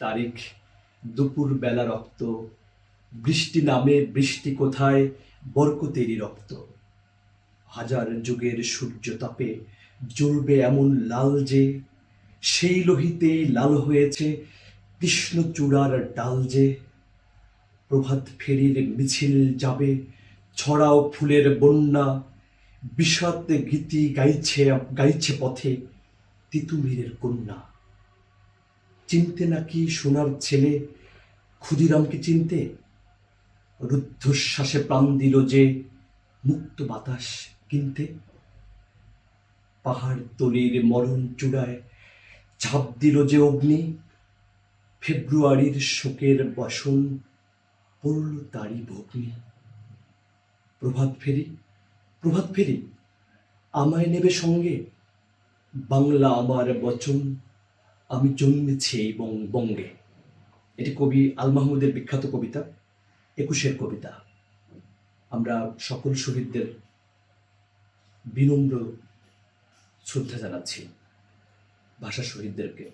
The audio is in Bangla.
তারিখ দুপুর বেলা রক্ত, বৃষ্টি নামে বৃষ্টি কোথায়, বরকতেরই রক্ত। হাজার যুগের সূর্য তাপে জ্বলবে এমন লাল যে, সেই লোহিতেই লাল হয়েছে কৃষ্ণচূড়ার ডাল যে। প্রভাত ফেরির মিছিল যাবে, ছড়াও ফুলের বন্যা, বিষাদ গীতি গাইছে গাইছে পথে তিতুমিরের কন্যা। চিনতে নাকি সোনার ছেলে, ক্ষুদিরামকে চিনতে? রুদ্ধশ্বাসে প্রাণ দিল যে মুক্ত বাতাস কিনতে। পাহাড় তলির মরণ চূড়ায় ঝাঁপ দিল যে অগ্নি, ফেব্রুয়ারির শোকের বসন পড়ল তারই ভগ্নি। প্রভাত ফেরি, প্রভাত ফেরি, আমায় নেবে সঙ্গে, বাংলা আমার বচন, আমি জন্মেছি এই বঙ্গে। এটি কবি আল মাহমুদের বিখ্যাত কবিতা, 21-এর কবিতা। আমরা সকল শহীদদের বিনম্র শ্রদ্ধা জানাচ্ছি, ভাষা শহীদদেরকে।